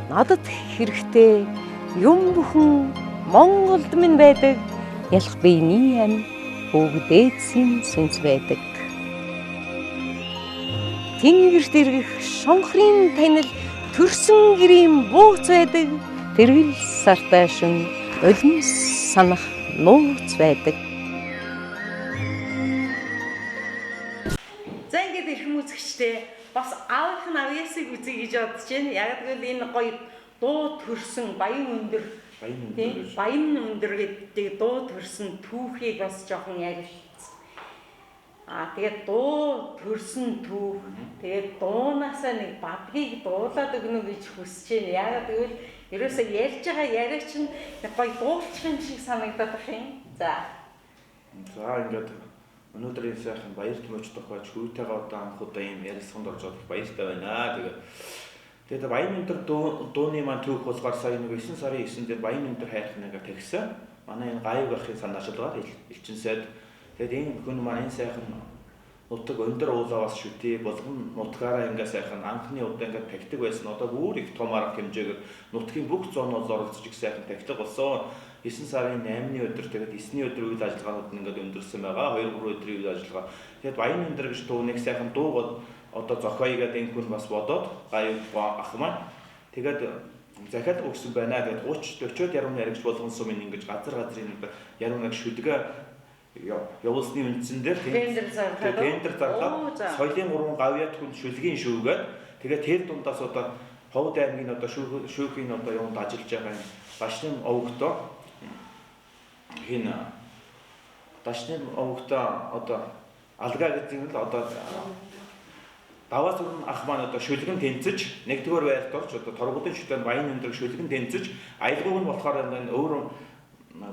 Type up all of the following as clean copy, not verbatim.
надад хэрэгтэй юм бүхэн Монголд минь байдаг. Ялах биений ам бүгдээдсийн сүнс байдаг. Тэнгэрт иргэх шонхрын танил төрсөн гэрийн бууц байдаг. Тэргэл сартай шүн улмс санах нууц байдаг. За ингээд ирэх үзэгчтэй бас аавынх нь авьяасыг үзье гэж бодож байна. Яг гэвэл энэ гоё дуу төрсөн баян өндөр гэдэг дуу төрсөн түүхийг бас жоохон ярилцсан. Тэгээд дуу төрсөн түүх. Тэгээд дуунаасаа нэг бадгийг дуулаад өгнө гэж хүсэж байна. Яагаад гэвэл ерөөсөө ярьж байгаа яриа чинь гоё дуулчих юм шиг санагдаад байна юм. За ингээд өнөөдрийн сайхан баяр тэмүүлж тохиож хүүтэйгээ одоо анх удаа ийм ярилцлаганд орж байгаа баяртай байна. Тэгээд баян өндөр дууны маань түүх болохоор сая нэг 9 сарын 9 дээр баян өндөр хайрх нэгэ тэгсэн. Манай энэ гайг ахын санаачлагаар элчин сайд. Тэгээд энэ хүн маань энэ сайхан нутаг өндөр уулаваас шүтээ болгон нутгаараа ингээ сайхан анхны удаа ингээ тагтдаг байсан. Одоо бүр их том арга хэмжээгээр нутгийн бүх зоонууд оролцож их сайхан тагтдаг болсон. 9 сарын 8-ны өдөр тэгээд 9-ний өдөр үйл ажиллагаанууд ингээд өндөрсөн байгаа. 2-3 өдрийн үйл ажиллагаа. Тэгээд баян өндөр гэж түүнийг сайхан дуугаад одоо зохиоёгээд энэ хүн бас бодоод гайв ах маань тэгээд захиад өгсөн байна. Тэгээд 30-40-од яруу найрагч болгон сумын ингэж газрын яруу найрагч шүдгээ явуулсны үндсэн дээр тендер зарлаад соёлын 3 гавьяат хүн шүлгийн шүүгээд тэгээд тэр дундаас одоо Ховд аймгийн одоо шүүхийн одоо юунд ажиллаж байгаа юм Дашны овогтой хин Дашны овогтой одоо алгаа гэдэг нь л одоо даваас өрн ах маань одоо шүлгэн тэнцэж нэгдүгээр байрт орж одоо торгуудын шүлгэн баян өндөр шүлгэн тэнцэж аялгауг нь болохоор энэ өөр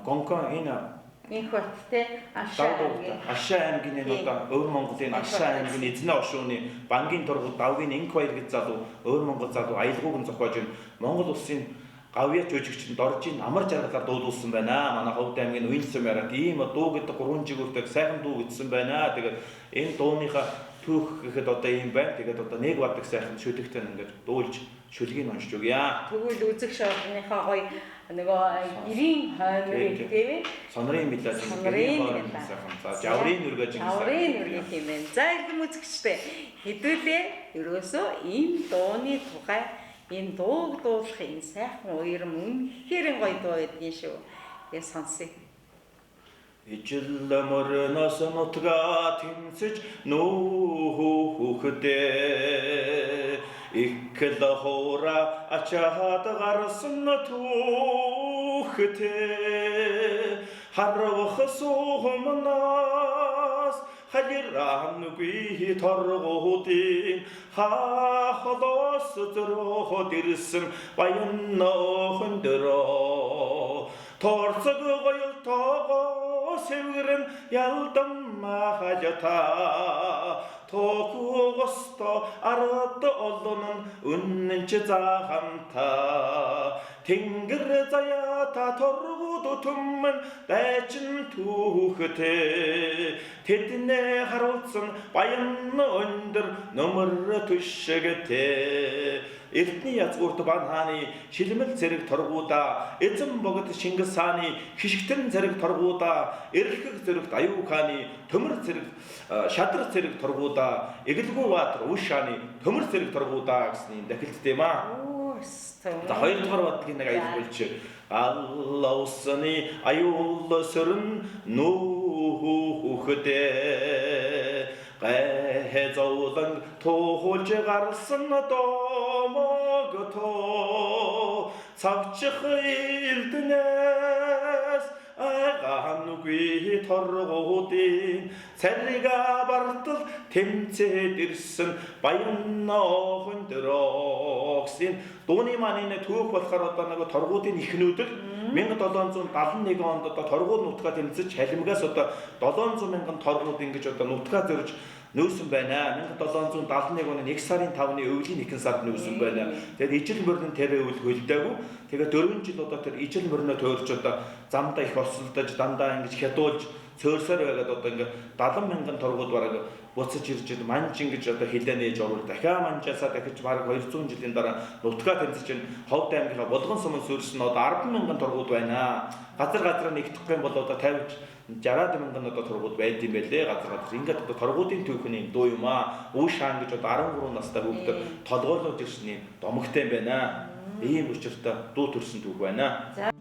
гонкон энэ их баттэй Ашаа аймгийн одоо Өвөр Монголын Ашаа аймгийн эзнээ ошууны бангийн торгууд давгийн инк баяр гэж залуу Өвөр Монгол залуу аялгауг нь зохиож ин Монгол улсын гавьяач жүжигчид орж ин амар жаргалаар дуулуулсан байна. Манай Ховд аймгийн Уин сумаараа ийм дуу гэдэг 3 жигүүртэй сайхан дуу бичсэн байна. Тэгээд энэ дууныхаа түүх гэхэд одоо ийм байна. Тэгээд одоо нэг бадаг сайхан шүлэгтэй ингээд дуулж шүлгийг уншиж өгье. Тэгвэл үзэг шоолныхаа гоё нөгөө 90 хоймыг тийм ээ. Сонрын билээ сайхан. За жаврын нүргэж юм. Жаврын нүргэж юм байна. За иргэн үзэгчтэй хэдүүлээ ерөөсөө энэ дууны тухай энэ дууг дуулах энэ сайхан уярм үнэхээр гоё дуу байдгийн шүү. Тэгээ сонсъё. Ижил морноос нутгаа тэмцэж нүүхдээ Ikkel hora achahad garsan tuhte harvakh suhmanas hajiran gui torgudin ha khalas zrodirsin bayan hondro tortsag goyul togo sevgirin yaldamma hajata Токугосто ард олонон үнэнч зааханта тэнгэр заяата торгууд түмэн дайчин түүхтэй тэднээ харуулсан баян өндөр нөмөр түшгтэй Эртний язгуурт бан хааны шилмэл зэрэг торгуудаа эзэн богд Шингис хааны хишгтэн зэрэг торгуудаа эрэлхэг зэрэгт аюу хааны төмөр зэрэг шадар зэрэг торгуудаа эгэлгүй баатар үш хааны төмөр зэрэг торгуудаа гэсэн юм дахилттэй маа. За хоёрдугаар бадгийн нэг аялуулч Алла усны аюул сөрн нүүхдээ Гэзолон тохолж гарсан домогто цавчих илднэс агаангүй торгуудын царга бартал тэмцээд ирсэн баян хөндрогсын дууны маань энэ түүх болохоор одоо нэг торгуудын ихнүүдэл 1771 онд одоо торгууд нутгаа тэмцэж халимгаас одоо 700 мянган торгууд ингэж одоо нутгаа зөрж нөөсөн байна. 1771 оны 1 сарын 5-ны өвлийн 1 сард нөөсөн байна. Тэгээд ижил мөрнө тэр өвөл хөлдөөгүй. Тэгээд 4 жил одоо тэр ижил мөрнө төөрч одоо замдаа их осолдож дандаа ингэж хядуулж цөөрсөр байгаад одоо ингээ 70 мянган торгууд бараг буцаж ирж манжин гэж одоо хилээ нээж овол дахиад манжаасаа дахиж бараг 200 жилийн дараа нутгаа тэмцэж чинь Ховд аймгийнхаа Булган сумын суурьс нь одоо 10,000 тургууд байна. Газар нэгтгэх юм бол одоо 50-60,000 одоо тургууд байд юм байлээ. Газар ингээд одоо тургуудын түүхний дуу юм аа. Үе шаан гэж одоо 13 настай хүүхдүүд толгойлоод ирсний домогтой юм байна. Ийм учиртай дуу төрсөн түүх байна.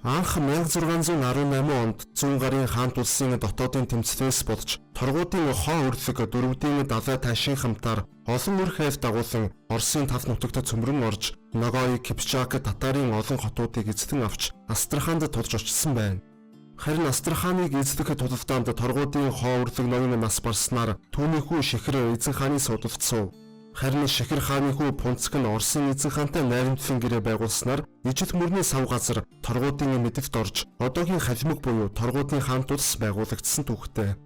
Анх 1618 онд зүүн гарын хаант улсын дотоодын тэмцлээс болж торгуудын хоо өрлөг дөрвдийн далай таашийн хамтаар олон үр хайр дагуулсан Оросын тав нутагт цөмрөн орж Ногой, Кипчак татарын олон хотуудыг эзлэн авч Астраханд тулж очсон байна. Харин Астраханыг эзлэх тулалдаанд торгуудын хоо өрлөг ноён нас барснаар түүний хүү Шихэр эзэн хааны судалд суув. Харин Шихэр хааны хүү Пунцэг нь Оросын эзэн хаантай найрамдлан гэрээ байгуулснаар ижил мөрний сав газар торгуудын мэдэлд орж одоогийн халимаг буюу торгуудын хаант улс байгуулагдсан түүхтэй.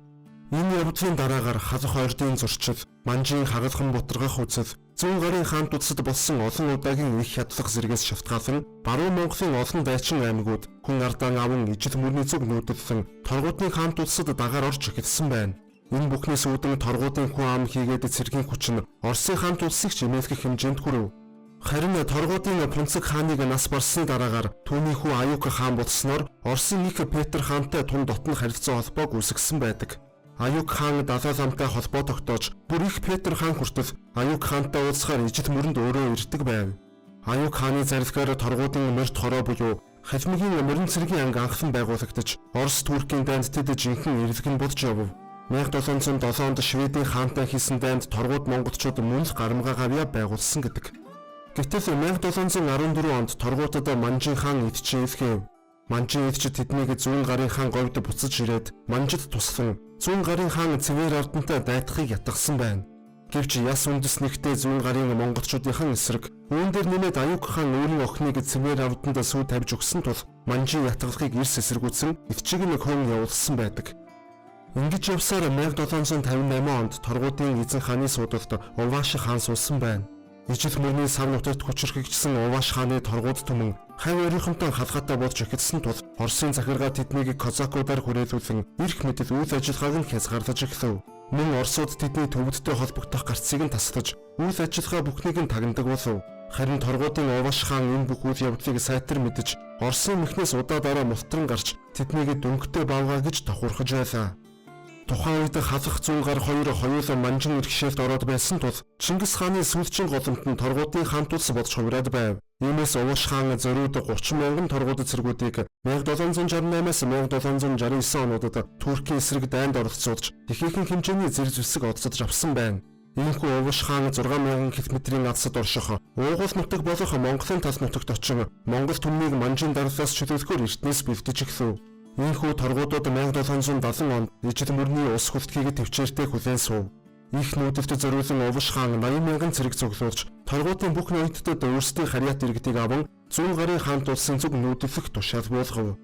Энэ явдлын дараагаар халах ордын зурчил, манжийн хагалхан бутаргах үзэл, зүүн гарын хаант улсад болсон олон удаагийн их хядлах зэрэгээс шалтгаалan баруун Монголын олон дайчин аймагуд хүн ардаан аван ижил мөрний зүг нүүдэлсэн торгуудын хаант улсад дагаар орж эхэлсэн байна. Энэ бүхнээс үүдэн торгуудын хүн ам хийгээд цэргийн хүч нь Оросын хаант улсыг чимээсгэх хэмжээнд хүрэв. Харин торгуудын Пунцэг хааныг нас барсны дараагаар түүний хүү Аюук хаан болсноор Оросын нэг Петр хаантай тун дотн харилцаа холбоог үүсгэсэн байдаг. Аюук хаан далай ламтай холбоо тогтоож бүр их Петр хаан хүртэл Аюук хаантай уулзахаар ижил мөрөнд өөрөө ирдэг байв. Аюук хааны зарилгаар торгуудын морьт хороо буюу халимгийн морин цэргийн анги анхлан байгуулагдаж Орос Туркийн дайнд тэд жинхэнэ ирэлгэн болж явв. 1707 онд Шведийн хаантай хийсэн дайнд торгууд монголчууд мөн л гарамгаа гавья байгуулсан гэдэг. Гэтэл 1714 онд торгуудад Манжин хаан идчихэв. Манжин идчид тэднийг зүүн гарын хаан говьд буцаж ирээд манжид туслан зүүн гарын хаан Цэвэр ардантай дайтахыг ятгсан байна. Гэвч яс үндэс нэгтээ зүүн гарын монголчуудынхан эсрэг үүн дээр нэмээд Аюук хаан өөрийн охиныг Цэвэр арданд сүү тавьж өгсөн тул Манжин ятгалахыг эрс эсэргүүцэн эцчийг нь хөн явуулсан байдаг. Ингэж явсаар 1758 онд торгуудын эзэн хааны суудалд Уваш хаан суусан байна. Ижил мөрний сав нутагт хүчрхэгжсэн Уваш хааны торгууд түмэн хавь оройхонтой халхаатай болж эхэлсэн тул Оросын захиргаа тэднийг Козакуудаар хүрээлүүлэн эрх мэдэл үйл ажиллагааг нь хязгаарлаж эхлэв. Мөн Оросууд тэдний төвөдтэй холбогдох гарцыг нь таслаж үйл ажиллагаа бүхнийг нь тагнадаг болов. Харин торгуудын Уваш хаан энэ бүх үйл явдлыг сайтар мэдэж Оросын мөхнөөс удаа мултран гарч тэднийг дөнгөтэй бавгаа гэж тохуурхаж байлаа. Тухайн үед халах зүүн гар хоёулаа манжин иргэшээлд ороод байсан тул Чингис хааны сүүлчийн голомт нь торгуудын хаант улс болж хувраад байв. Иймээс Уваш хаан зориуд 30,000 торгууд цэргүүдийг 1768-аас 1769 онуудад Туркийн эсрэг дайнд оролцуулж ихээхэн хэмжээний зэрэг зэвсэг олцож авсан байна. Иймээс Уваш хаан 6,000 км-ийн алсад орших уугуул нутаг болох Монголын тал нутагт очин Монгол түмнийг манжин дарлаас чөлөөлөхөөр эртнээс бэлдэж эхлэв. Ийхүү торгуудууд 1770 онд ижил мөрний ус хөлтгийг төвчээртэй хүлээн суув. Их нүүдэлд зориулсан Уваш хаан 80,000 цэрэг цуглуулж торгуудын бүх ноёдтод өөрсдийн харьяат иргэдийг аван зүүн гарын хаант улсын зүг нүүдэлх тушаал болгов.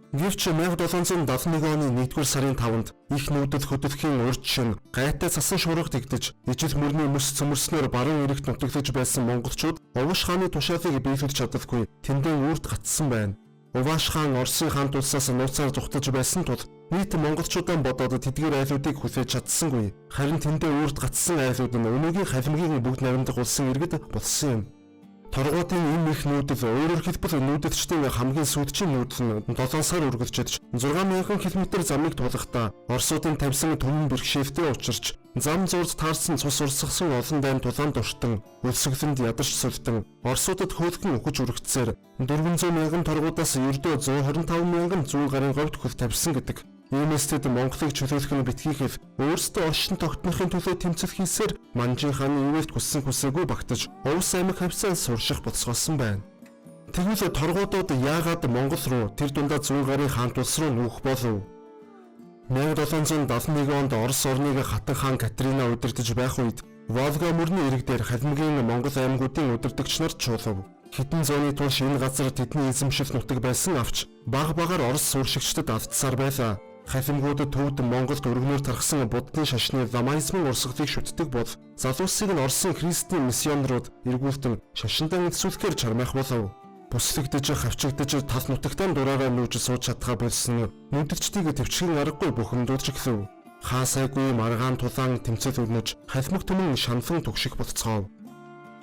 Гэвч 1771 оны 1-р сарын 5-нд их нүүдэл хөдөлгөхийн урд шин гайтай цасан шуурга тэгдэж ижил мөрний мөс цөмөрснөөр баруун эрэгт нутаглаж байсан монголчууд Уваш хааны тушаалыг биелүүлж чаддаггүй тэндээ үрд гацсан байна. Уваш хаан Оросын хаант улсаас нууцаар зүхтаж байсан тул нийт монголчуудаа бодоод тэдгээр айлуудыг хүлээж чадсангүй. Харин тэндээ үрд гацсан айлууд нь өнөөгийн халимгийн бүгд наримдах улсын иргэд болсон юм. Торгуудын энэ их нүүдэл өөрөөр хэлбэл нүүдэлчдийн хамгийн сүйдчийн нүүдэл нь 7 сар үргэлжлэж 6,000 км замыг тулахдаа Оросуудын тавьсан түмэн бэрхшээлтэй учирч зам зурд таарсан цус урсгасан олон дайн тулаанд уртан өлсгөлөнд ядарч султан Оросуудад хөөлгөн өгөж үргэцээр 400,000 торгуудаас ердөө 125,000 зүүн гарын говьд хөл тавьсан гэдэг. Иймээс тэд Монголыг чөлөөлөх нь битгийхэл өөрсдөө оршин тогтнохын төлөө тэмцэл хийсээр Манжин хааны ивэлт хүссэн хүсээгүй багтаж Овс аймаг хавцаа сурших болцгоосон байна. Тэгвэл торгуудууд яагаад Монгол руу тэр дундаа зүүн гарын хаант улс руу нүүх болов? 1771 онд Орос орныг хатан хаан Катерина удирдах байх үед Волга мөрний ирэг дээр халимгийн Монгол аймагуудын удирдагч нар чуулав. Хэдэн зууны турш энэ газар тэдний эзэмшил нутаг байсан авч багаар Орос сууршигчдад алдсаар байлаа. Халимгуудад төвд Монголд өргөнөөр тархсан буддын шашны ламаизмын урсгалыг шүтдэг бол залуусыг нь Оросын христийн миссионерууд эргүүлтэн шашиндан эзсүүлэхээр чармайх болов. Бүслэгдэж хавчигдаж тал нутагтаа дураараа нүүж сууж чадхаа болсон нүдэгчдийг төвчгийн аргагүй бухимдуулж эхлэв. Хаасайгүй маргаан тулаан тэмцэл өрнөж халимаг түмэн шанфан түгших болцгоо.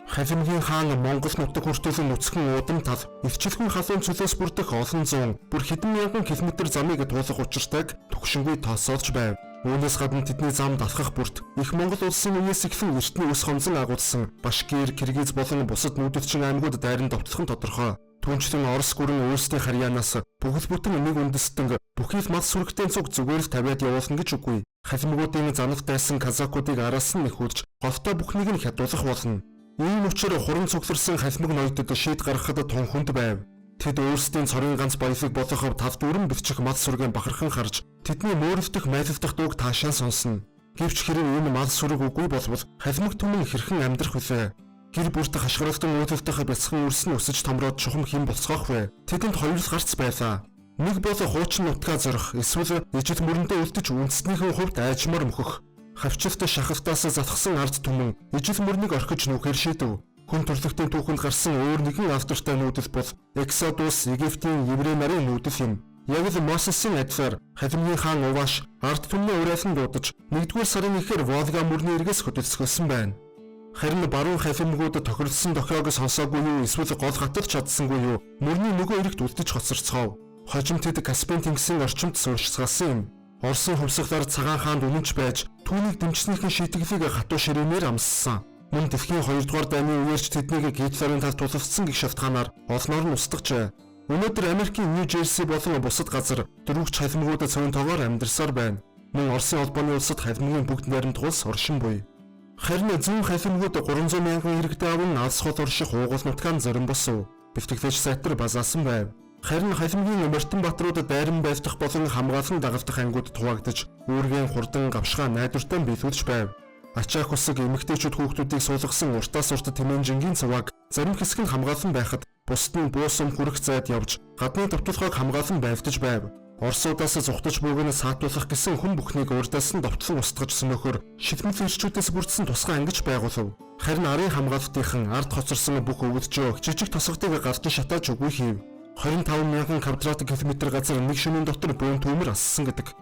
Халимгийн хаан Монгол нутаг хүртэл нүцгэн уудам тал өвчлөхөн халуун цөлөөс бүрдэх олон зуун бүр хэдэн мянган километр замыг туулах учиртайг түгшингүй тооцоолж байв. Үүнээс гадна тэдний зам далхах бүрт их Монгол улсын үеэс эхлэн эртний ус хонзон агуулсан Башкир, Киргиз болон бусад нүүдэлчин аймагуд дайран довтлох нь тодорхой. Түүнчлэн Орос гүрэн өөрсдийн харьяанаас бүхэл бүтэн нэг үндэстэн бүхийд мал сүрэгтэй цуг зүгээр л тавиад явуулна гэж үгүй. Халимгуудын занавт дайсан казакуудыг араас нь нэхүүлж говьтой бүхнийг нь хядуулах болно. Ийм учраас хуран цугларсан халимаг ноёдод шийд гаргахад тун хүнд байв. Тэд өөрсдийн цорын ганц баялаг болгохоор тав дүүрэн бэлчих мал сүргийн бахархан харж тэдний мөөрөлдөх майлдах дууг таашаан сонсно. Гэвч хэрэг энэ мал сүрэг үгүй болбол халимаг түмэн хэрхэн амьдрах вүлээ? Гэр бүрт хашгиралдан өөдөлтөх бяцхан үрсэн өсөж томроод чухам хим болцгоох вэ? Тэдэнд хоёр л гарц байлаа. Нэг бол хуучин нутгаа зорих, эсвэл ижил мөрөндөө үлдэж үндэснийхэн хувьд айжмар мөхөх. Хавчилт шахалтаас затгсан ард түмэн ижил мөрнийг орхиж нүхээр шийдэв. Хүн төрлөختийн түүхэнд гарсан өөр нэгэн автортай нүүдэл бол Exodus Египтийн еврей нарын нүүдэл юм. Яг л Мосесын адилаар халимгийн хаан Уваш ард түмний урайлан дуудаж 1-р сарын эхээр Волга мөрний эргээс хөдөлсгөлсөн байна. Харин баруун халимгууд тохиролцсон дохиог сонсоогүй юу эсвэл гол гатах чадсангүй юу мөрний нөгөө эрэгт үлдэж хоцорцгоо. Хожим тэд Каспийн тэнгисийн орчимд суурьшсгалсан юм. Оросын хувьсгалаар цагаан хаанд үнэнч байж түүнийг дэмжснийхэн шийтгэлийг хатуу ширээнээр амссан. Мөн дэлхийн 2-р дайны үеэрч тэднийг Гитлерийн талд тулалцсан гэх шалтгаанаар олноор нь устгажээ. Өнөөдөр Америкийн Нью Жерси болон бусад газар дөрвөгч халимгуудад цөөн тоогоор амьдарсаар байна. Мөн Оросын холбооны улсад халимгийн бүгд найрамд тулс оршин буй. Харин зүүн халимгууд 300 мянган иргэдэд аван алс хол орших уугуул нутгаан зорин босов. Бэлтгэгч сайтар базаасан байв. Харин халимгийн Мартин Батрууд дайран байлдах болон хамгаалан дагалдах ангууд туваагдж, үүргийн хурдан гавшгаа найдвартай биелүүлж байв. Ачаах усаг эмэгтэйчүүд хүүхдүүдийг суулгасан уртаас урт тэмээнжингийн цаваг зарим хэсэг нь хамгаалан байхад бусд нь буусам хүрэх зайд явж гадны довтлохыг хамгаалан байвтаж байв. Оросуудаас зүхтаж буугнаа саатуулах гэсэн хүн бүхнийг урдаас нь довтлон устгаж сөнөхөр шилмэл ирчүүдээс бүрдсэн тусгай ангиж байгуулв. Харин арын хамгаалтынхан ард хоцорсон бүх өвдөжөө жижиг тосготыг гартан шатааж үгүй хийв. 25 мянган квадрат километр газар нэг шөнийн дотор бөөн төмөр ассан гэдэг.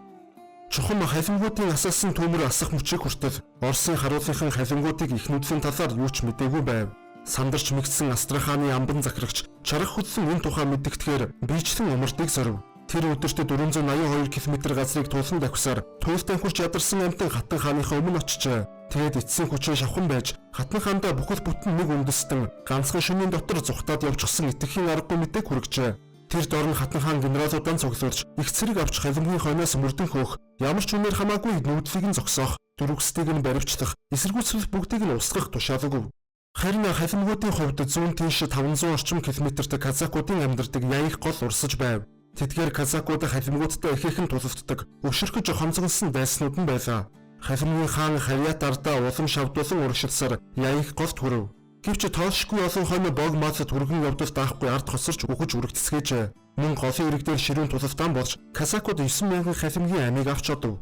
Чухам халимгуудын асаасан төмөр асах мөчийг хүртэл Оросын харуулгын халимгуудыг их нүдлийн талаар юу ч мэдээгүй байв. Сандарч мэгдсэн Астраханы амбан захирагч чарах хөдлөн энэ тухай мэддэгээр биечлэн умардыг зорив. Тэр өдөрт 482 км газрыг туулан давхисаар туйлтай хурж ядарсан амтан хатан хааныхаа өмнө очижээ. Тэгээд эцсийн хүчээ шавхан байж хатан хаандаа бүхэл бүтэн нэг үндэстэн ганцхан шөнийн дотор зүхтаад явчихсан итгэхийн аргагүй мэдээг хүргэжээ. Тэр дор нь хатан хаан генералуудаа цуглуулж их цэрэг авч халимгийн хойноос мөрдөн хөөх, ямар ч үнээр хамаагүй нүүдлийг нь зогсоох, дөрвөсдгийг нь баривчлах, эсэргүүцэл бүгдийг нь устгах тушаалгүй. Харин халимгуудын хувьд зүүн тийш 500 орчим километрт казакуудын амьдардаг яих гол урсаж байв. Тэдгээр казакууд халимгуудтай ихээхэн тулалддаг, өшөрхөж хонцгонсон дайснууд нь байлаа. Халимгийн хаан харьяат ардаа улам шавдуулан урагшилсаар яих голд хүрв. Гэвч тоолшгүй олон хойно бог маалд түргэн явдал даахгүй ард хосорч үхэж үргэлцгээжээ. Мөн голын ирэг дээр ширүүн тулалдаан болж казакууд 9000 халимгийн амийг авч одов.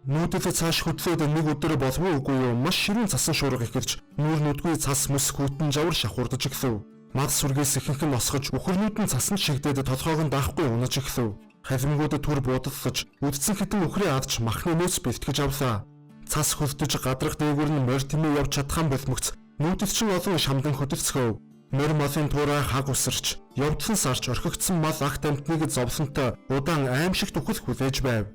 Нүүдэлд цааш хөдлөөд нэг өдөр болов үгүй юу маш ширүүн цасан шуурга эхэлж нүүр нүдгүй цас мэс хүйтэн жавар шахурдаж эхлэв. Мал сүргээс ихэнх нь осгож үхэрнүүд нь цасан шигдээд толгойг нь даахгүй унаж эхлэв. Халимгууд түр буудаллаж үдцэн хитэн үхрээ адж махны нөөц бэлтгэж авлаа. Цас хөлдөж гадрах дээгүүр нь морь тэмээ явж чадхан болмогц нүүдэлчин олон шамдан хөдөлцгөв. Морь малын туурай хаг усарч явдлан сарч орхигдсон мал агт амтныг зовлонтой удаан аимшигт үхэл хүлээж байв.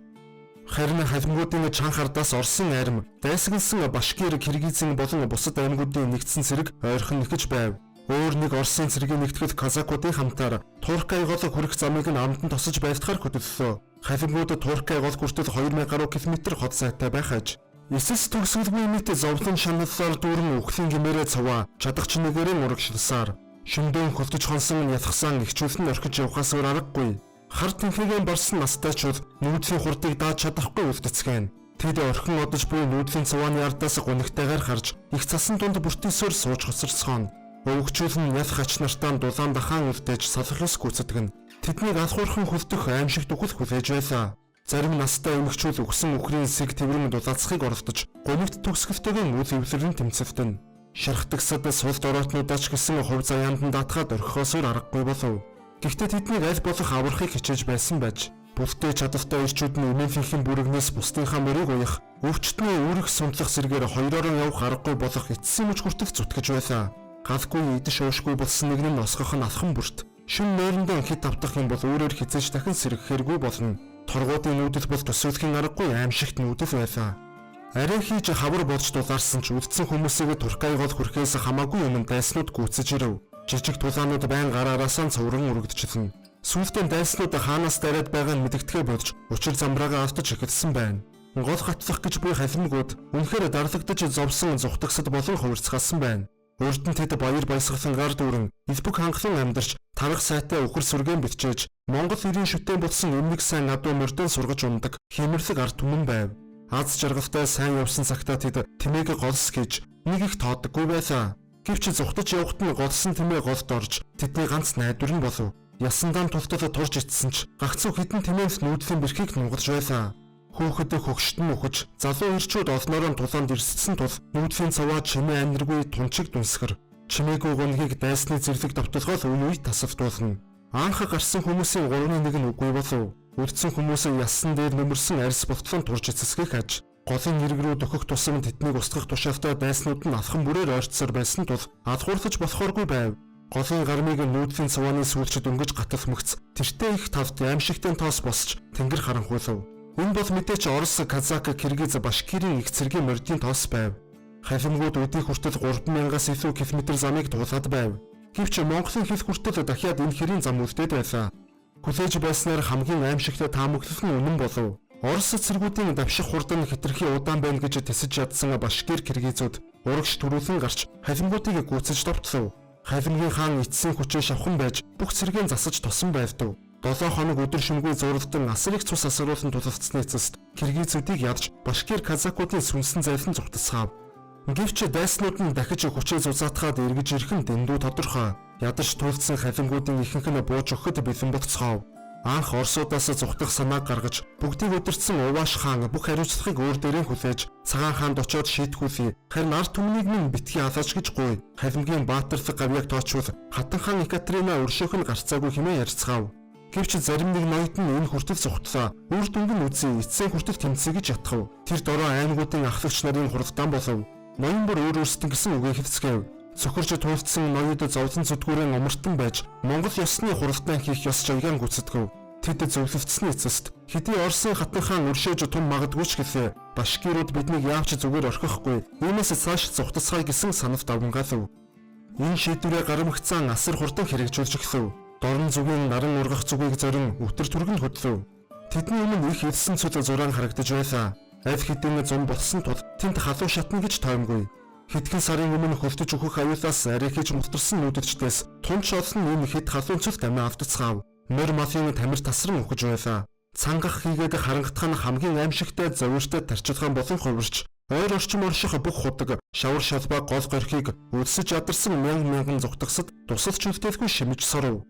Харин халимгуудын чанх ардаас Оросын арим дайсагнсан Башкир, Киргизийн болон бусад аймагуудын нэгдсэн цэрэг ойрхон нэгж байв. Өөр нэг Оросын цэргийн нэгтгэл казакуудын хамтаар Туркай гол хүрэх замыг нь амтан тосож байлтахаар хөдөллөө. Халимгууд Туркай гол хүртэл 2000 гаруй километр хот сайтай байх аж. Эсэс төгсгөлгүй мэт зовлон шаналлаар дүүрэн үхлийн гимээрээ цаваа чадах чинэгээрээ урагшилсаар шүндөн хөлдөж хонсон ятгсан ихчүүлэн орхиж явхаас өөр аргагүй. Хар тэнхээгийн барсан настайчууд нүүдлийн хурдыг дааж чадахгүй үлдэцгэн. Тэд орхин одож буй нүүдлийн цавааны ардаас гунигтайгаар харж их цасан дунд бүртээсээр сууж хоцорцгоон. Өвгчүүлэн ялх ач нартаа дулаан дахаан үлдээж салхалс гүйцэтгэн. Тэднийг алхуурхан хөлдөх аимшигт үхэл хүлээж байлаа. Зарим настай эмэгчүүд өгсөн үхрийн сэг тэврэн дулаацхыг оролдож гунигт төгсгөлтэйгэн үл эвлэрэн тэмцэлтэн. Шархтагсад сулд оройтнуудаач гэсэн хувь заяанд даатгаад орхихоосоор аргагүй болов. Гэхдээ тэднийг аль болох аврахыг хичээж байсан байж Бүлтэй чадвартай ирчүүд нь эмээфийнхэн бүрэгнээс бусдынхаа мөрийг уях, өвчтний үүрэг сундлах зэргээр хоёроор явах аргагүй болох эцсийн мөч хүртэл зүтгэж байлаа. Галгүй идэж уушгүй болсон нэг нь осгох нь алхан бүрт. Шүн нойрондоо хэд тавтах юм бол өөрөөр хизээж дахин сэргэхээргүй болно. Торгуудын нүүдэл бол төсөөлхийн аргагүй аимшигт нүүдэл байлаа. Арай хийж хавар болж дулаарсан ч үлдсэн хүмүүсийг Туркай гол хүрхээс хамаагүй өмнө дайснууд гүйцэж ирэв. Жижиг тулаанууд байн гараараасаа цоврон үргэлжлэн. Сүүлдээ дайснууд хаанаас дараад байгааг нь мэдэгдэхэ болж учир замбраагаа автаж эхэлсэн байна. Гол хатлах гэж буй халимгууд үнэхээр дарлагдаж зовсон зүхтагсад болон хувирцгаасан байна. Урд нь тэд баяр баясгалан гар дүүрэн элбэг хангалан амьдарч тарах сайтай өхөр сүргэн битжээж Монгол ирийн шүтэн болсон өмнөг сайн адуу мөрдөн сургаж ундаг хэмэрлэг ард түмэн байв. Аз жаргалтай сайн явсан цагтаа тэд тэмээг голс гэж нэг их тоодоггүй байлаа. Гэвч зүхтаж явахт нь голсон тэмээ голд орж тэдний ганц найдвар нь болов. Ясандаан тултал турж ицсэн ч гагцуу хідэн тэмээнс нүүдлийн бэрхийг нунгалж байлаа. Хөөхөд хөгштөн мөхөж залуу ирчүүд олноороо тулаанд ирсэлсэн тул нүүдлийн цаваа чимээ аниргүй тунчиг дүнсгэр чимээгүй гонгийг дайсны зэрлэг давталгал үе үе тасавдуулна. Анх гарсан хүмүүсийн 3-1 нь үгүй болов. Үрдсэн хүмүүсээ ясан дээр нөмөрсөн арьс болтлон турж эцэсгэх аж голын нэрг рүү дөхөх тусам тэднийг устгах тушаалтай дайснууд нь алхан бүрээр ойртсоор байсан тул адгуурлаж болохооргүй байв. Голын гармыг нүүдлийн цавааны сүүлчид өнгөж гаталмагц тэртээ их тавт аимшигтэн тоос босч тэнгэр харанхуйлав. Энэ бол мэдээч Орос, Казак, Киргиз, Башкирийн их цэргийн мордын тоос байв. Халимгууд өдний хүртэл 3000-аас илүү км замыг дуулаад байв. Гэвч Монголын хил хүртэл дахиад энэ хэрийн зам үлдээд байлаа. Хүлээж байснаар хамгийн аимшигтай таамаглал нь үнэн болов. Орос цэргүүдийн давших хурдан хэтэрхий удаан байна гэж тэсэж ядсан Башкир Киргизүүд урагш төрүүлэн гарч халимгуудыг гүйцэж довтлов. Халимгийн хаан эцсийн хүчээ шавхан байж бүх цэргийн засаж тосон байвдав. 7 хоног өдөр шөнөгүй зуралдан асар их цус асаруулсан тулалцсны эцэст Киргизүүдийг ядж Башкир Казакуудын сүнсэн зайлан зүгтсгав. Гэвч дайснууд нь дахиж хүчээ зузаатгаад эргэж ирэх нь дэндүү тодорхой. Ядаж туйлдсан халимгуудын ихэнх нь бууж өгөхөд бэлэн болцгоо. Анх Оросуудаас зүхтах санааг гаргаж бүгдийг өдөрцөн Увааш хаан бүх хариуцлагыг өөр дээрээ хүлээж цагаан хаанд очиод шийтгүүлээ. Харин ард түмнийг минь битгий алаач гэж гуй. Халимгийн баатарлаг гавьяаг тоочвол хатан хаан Екатерина өршөөх нь гарцаагүй хэмээн ярьцгаав. Гэвч зарим нэг ноёд нь энэ хүртэл зүхтлаа. Үр дүнг нь үзээ эцсийн хүртэл тэмцэе гэж ятгав. Тэр дорой аймагуудын ахлагч нарын хуралдаан болов. Ноён бүр өөр өөрсдөн гэсэн үгээ хэвцгээв. Цохорж туйлдсан ноёд зовлон зүдгүүрэн умартан байж Монгол ёсны хуралдаан хийх ёс жаяан гүйцэтгэв. Тэд зөвлөвцсөний эцэст хэдий Оросын хатан хаан өршөөж тун магадгүй ч гэлээ Башкирууд биднийг яавч зүгээр орхихгүй. Иймээс цааш зүхтацгаая гэсэн саналд давмгаалав. Энэ шийдвэрээ гарамгцаан асар хурдан хэрэгжүүлж эхлэв. Дорн зүгийн наран ургах зүгийг зорин өтөр түргэнд хөдлөв. Тэдний өмнө их элсэн цул зураан харагдаж байлаа. Аль хэдийн зун болсон тул тэнд халуун шатна гэж тоймгүй. Хэдхэн сарын өмнө хөлдөж өгөх аюулаас арай хийж мултарсан нүүдэлчдээс тунч олон энэ хэд халуун цул амиа автцгаав. Мөр мафийн тамир тасран ухаж байлаа. Цангах хийгээд харангатах нь хамгийн аимшигтай зовиртой тарчилгаан болон хувирч ойр орчим орших бүх худаг шавар шалбаа гол горхийг үлсэж ядарсан мянган зүгтгсад тусалж үлдээхгүй шимэж соров.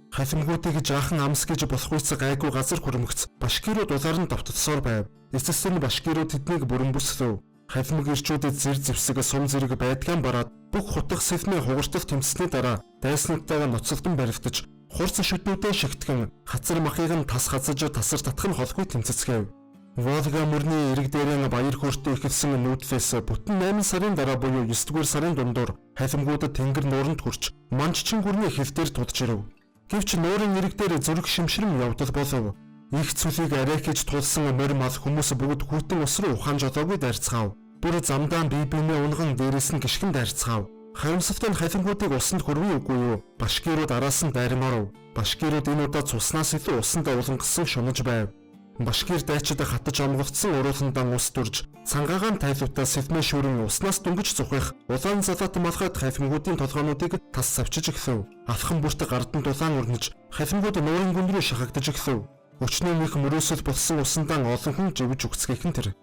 Халимгуудыг жаахан амс гэж болох үс гайгүй газар хүрэмгц Башкирууд улаар нь давталсаар байв. Эцэст нь Башкирууд тэднийг бүрэн бүслөв. Халимг ирчүүдэд зэр зэвсэг сум зэрэг байдгаан бараад бүх хутга сэвний хугартал тэмцсэний дараа дайснуудтайгаа ноцолдон баривдаж хурц шүтнүүдээ шигтгэн хацар махыг нь тас хазаж тасар татах нь холгүй тэмцэцгээв. Волга мөрний эрэг дээрээ баяр хөөртэй ихэлсэн нүүдлээс бүтэн 8 сарын дараа буюу 9-р сарын дундуур халимгуудад тэнгэр нууранд хүрч манччин гүрний хэвтээр тулж ирэв. Гэвч нуурын эрэг дээр зөрөг шимшрэм явдал болов. Их цүлийг арай хийж тулсан морь мал хүмүүс бүгд хүйтэн ус руу ухаан жолоогүй дайрцгаав. Бүр замдаан бие биенээ унган дээрээс нь гიშгэн дайрцгаав. Харамсалтай нь халимгуудыг усанд хүрвээ үгүй юу? Башкирууд араас нь дайрмаар. Башкирууд энэ удаа цуснаас илүү усанд улангасан шунаж байв. Башкир дайчид хатаж амгалцсан урууландан ус дүрж цангаагаан тайлуудаа сэвмэ шүрэн уснаас дүнгиж зухих улаан залаат малгайд халимгуудын толгоонуудыг тас савчиж эхлэв. Алхан бүрт гардан дулаан өрнөж халимгууд нуурын гүн рүү шахагдаж эхлэв. Өчнөө их мөрөөсөл болсон усндан олон хүн живж үгцгийх нь тэр.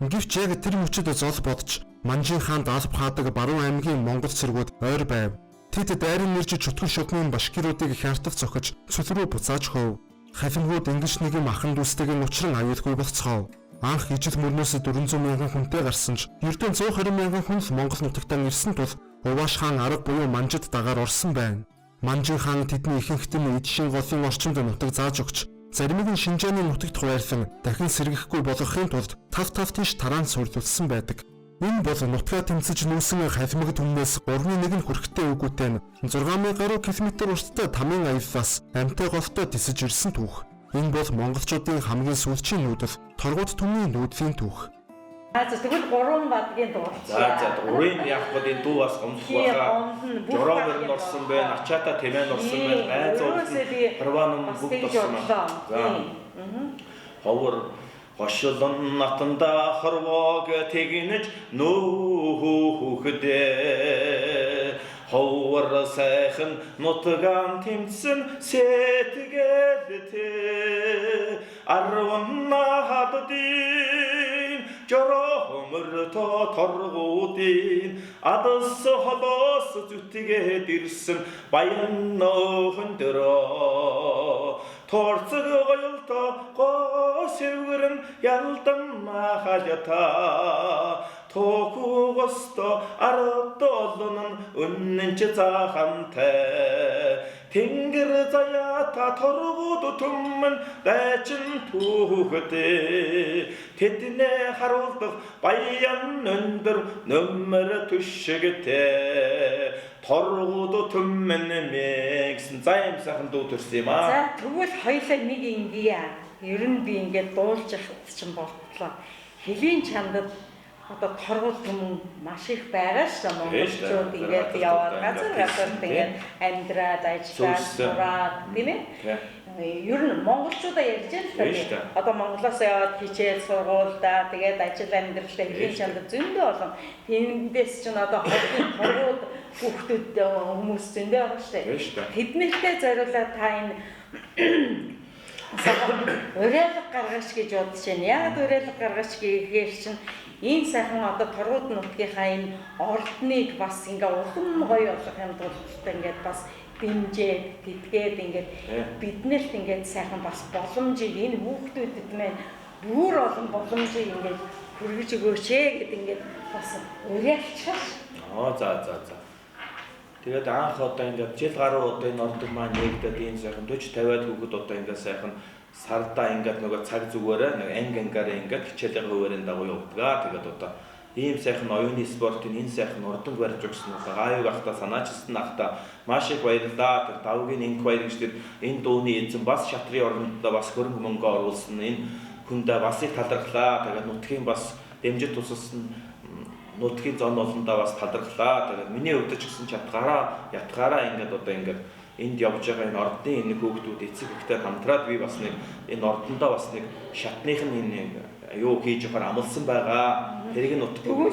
Гэвч яг тэр мөчөд зол бодож Манжин хаанд алб хаадаг баруун аймгийн монгол цэргүүд ойр байв. Тэд дайрын нэрж чөтгөн шудмын башкируудыг хяартав цохиж цөл рүү буцааж хов. Халимгууд ингэж нэг юм ахан дүүстэйг учран аюулгүй болцгоо. Анх ижил мөрнөөс 400 мянган хүнтэй гарсан ч ердөө 120 мянган хүн Монгол нутагтаа ирсэн тул Увааш хаан арга буюу Манжид дагаар орсон байна. Манжин хаан тэдний ихэнхтэн эдшин голын орчимд нутаг зааж өгч заримыг нь Шинжааны нутагт хуваарлан дахин сэргэхгүй болгохын тулд тав тийш тараан суурилсан байдаг. Энэ бол нутгаа тэмцэж нүүсэн халимаг түмнээс 3-1 нь хүрэхтэй үгүйтэй нь 6000 гаруй км урттай тамийн аядлаас амтай голтой тисэж ирсэн түүх. Энэ бол монголчуудын хамгийн сүүлчийн нүүдэл торгууд түмний нүүдлийн түүх. Тэгвэл 3 бадгийн дуулцаа. За 3-ын яг бол энэ дүү бас гомдох байхаа. Жороо мөрөнд орсон байна, ачаата тэмээн орсон байна, айз уулын харваан бүгд орсон байна. За. Ховор Хошилон натанда хорвог тэгнэж нүүхдээ ховор сайхан нутгаан тэмцэн сэтгэлтэй арванна хаддин жороо мөртө торгуудын адас холоос зүтгээд ирсэн баян нөхөн дөрөө торцог гоёлто госэвгэрэн ялдан махалята токугосто аратолон үннэнч заахантай тэнгэр заяата торгууд түмэн дайчин түүхтэй тэднээ харуулдах баян өндөр нөмөр түшигтэй торгууд түмэн мэгсэн за юм сайхан дуу төрсөн юм аа. За тэгвэл хоёлаа нэг ингэе. Ер нь би ингээд дуулж явахд чинь болтлоо. Хэлийн чандад одоо торгууд түмэн маш их байгаа шүү дээ. Монголчууд ингээд яваад газар ингээд амьдраад ажиллаад сураад тийм ээ. Ер нь монголчуудаа ярьж байгаа л да. Одоо Монголоос яваад хичээл сургуульдаа тэгээд ажил амьдралдаа хэлийн чандад зөндөө олон тэндээс чинь одоо хотын торгууд хүүхдүүд хүмүүс зөндөө байгаа шүү дээ. Тэднэртэй зориулаад та энэ уриалга гаргаач гэж бодож байна. Яг уриалга гаргаач гэхээр чинь ийм сайхан одоо торгууд нутгийнхаа энэ ордныг бас ингээ улам гоё болгох юм тулд ингээд бас дэмжээд тэтгэхэд ингээд биднэрт ингээд сайхан бас боломжийг энэ хүүхдүүдэд маань бүр олон боломжийг ингээд хүргэж өгөөч гэд ингээд бас уриалчихсан. За. Тэгээд анх одоо ингээд жил гаруй одоо энэ ордог маань нэгдээд энэ сайхан 40-50-аад хүүхэд одоо ингээд сайхан сардаа ингээд нөгөө цаг зүгээрээ нэг ангигаар ингээд хичээлийн хуваарийн дагуу явдаг. Тэгээд одоо ийм сайхан оюуны спортын энэ сайхан ордон барьж өгсөн одоо гааюг ахта санаачсан ахта маш их баярлалаа. Тэр давгийн инх баяр гэж тэр энэ дууны эзэн бас шатрын ордондоо бас хөрөнгө мөнгө оруулсан энэ хүндээ бас их талархлаа. Тэгээд нутгийн бас дэмжиж тусалсан нутгийн зон олондоо бас талархлаа. Тэгээд миний өвдөж гисэн ятгаараа ингээд одоо ингээд энд явж байгаа энэ ордны энэ хүүхдүүд эцэг ихтэй хамтраад би бас нэг энэ ордондоо бас нэг шатных нь энэ юу хийж явахаар амлсан байгаа. Тэрийг нь утгагүй.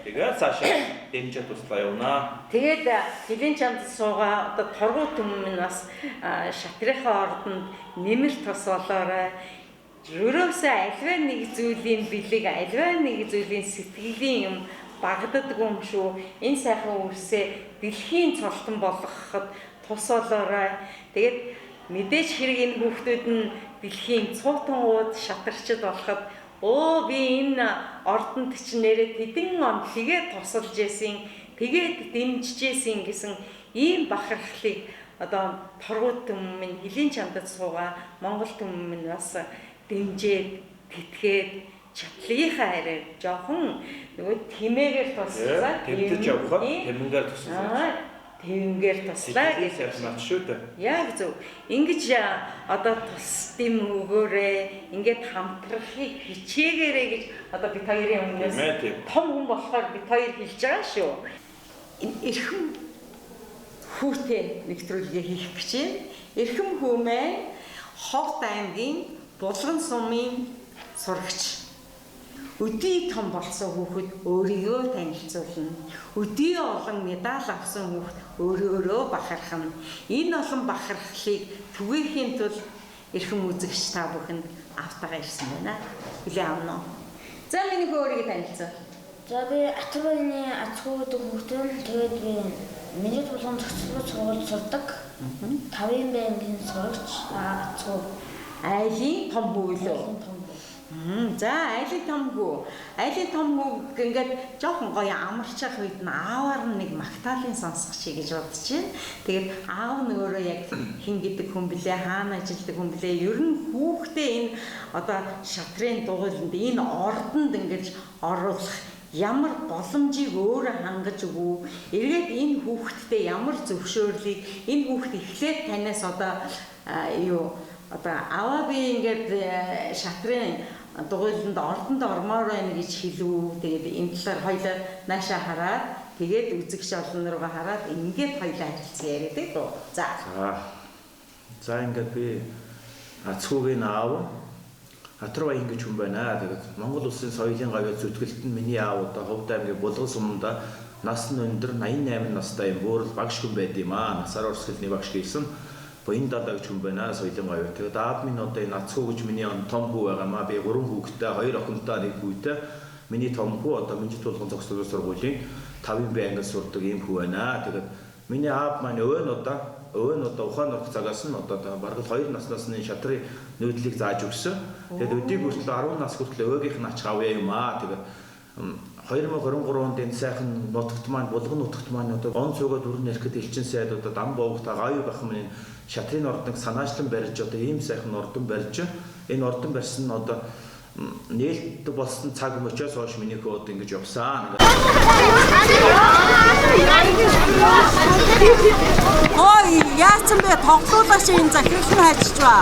Тэгээд цаашаа дэмжиж туслаа явнаа. Тэгээд хэлийн чанд суугаа одоо торгууд түмэн бас шатрынхаа ордонд нэмэр тус болоорой. Ерөөсөө альва нэг зүйлийн бэлэг, альва нэг зүйлийн сэтгэлийн юм багддаг юм шүү. Энэ сайхан үрсээ дэлхийн цолтон болгоход тус болоорой. Тэгээд мэдээж хэрэг энэ хүүхдүүд нь дэлхийн цуутангууд шатарчд болоход би энэ ордонд чинь нэрээ тэдэн он тэгээд тусалж ийсэн, тэгээд дэмжиж ийсэн гэсэн ийм бахархлыг одоо торгууд түмэн хэлийн чандад суугаа Монгол түмэн бас дэмжээд тэтгээд чатлынхаа хараа жоохон нөгөө тэмээгээр туслаа. Тэмдэж явахад тэмнгээр туслаа. Тэмнгээр туслаа гэж ярьсан шүү дээ. Яг зөв. Ингэж одоо тус дэм өгөөрэй, ингээд хамтрахыг хичээгээрэй гэж одоо бид хоёрын өмнөөс том хүн болохоор бид хоёр хэлж байгаа шүү. Эрхэм хүүтэй нэвтрүүлгээ хийх гэж байна. Эрхэм хүү маань Ховд аймгийн Булган сумын сурагч. Өдий том болсон хүүхэд өөрийгөө танилцуулна. Өдий олон медаль авсан хүүхэд өөрөөрөө бахархна. Энэ олон бахархлыг түгээхийн тулд эрхэм үзэгч та бүхэнд автагаа ирсэн байна. Хүлээн авна уу? За миний хүү өөрийгөө танилцуул. За би Атбагны Ацгүй хүүхдэн. Тэгээд би миний Булган зөвхөн сургуульд сурдаг. 5-ын байнгын сурагч Ацгүй. Айлын том хүү лөө. За айлын том хүү ингээд жоохон гоё амарчих үед нь аавар нэг магтаалын сонсох чи гэж бодож байна. Тэгээд аав нь өөрөө яг хин гэдэг хүн блэ, хаана ажилладаг хүн блэ, ер нь хүүхдээ энэ одоо шатрын дугуйланд энэ ордонд ингэж оруулах ямар боломжийг өөрөө хангаж өгөө. Эргээд энэ хүүхэдтэй ямар зөвшөөрлийг энэ хүүхэд эхлээд танаас одоо аваа би ингээд шатрын дугуйланд ордонд ормоор байна гэж хэлв. Тэгээд энэ талаар хоёлаа наашаа хараад тэгээд үзэгч олон руугаа хараад ингээд хоёлаа харилцан яриадаг дөө. За ингээд би Ацхүүгийн аав Хатар Баян гэж хүн байна. Тэгээд Монгол Улсын соёлын гавьяа зүтгэлт нь миний аав одоо Ховд аймгийн Булган суманда нас нь өндөр 88 настай юм. Бөөрл багш хүн байд юм аа. Насаар урсгалны багш гэсэн Баян Далаа гэж хүн байна. Соёлын гавьяа. Тэгээд аав минь одоо энэ Ацхүү гэж миний том хүү байгаамаа. Би 3 хүүхэдтэй, 2 охинтой, 1 хүүтэй. Миний том хүү одоо Минжит Булган зохицуулалтын сургуулийн 5-ын б ангид сурдаг юм хүү байна. Тэгээд миний аав маань өвөн одоо ухаан орох цагаас нь одоо бараг 2 наснаас нь шатрын нүүдлийг зааж өгсөн. Тэгээд өдийг хүртэл 10 нас хүртэл өвөөгийнх нь ач авъя юм аа. Тэгээд 2023 онд энэ сайхан нутагт маань Булган нутагт маань одоо он цугаа дөрөв нэрхэд элчин сайд одоо дам боогтой гавь бах маань шатрын ордоныг санаачлан барьж одоо ийм сайхан ордон барьж энэ ордон барьсан нь одоо нээлт болсон цаг мөчөөс хойш миний хөөд ингэж явсан. Ой, яасан бэ? Тоглоулаач энэ захирал нь хайчиж ба.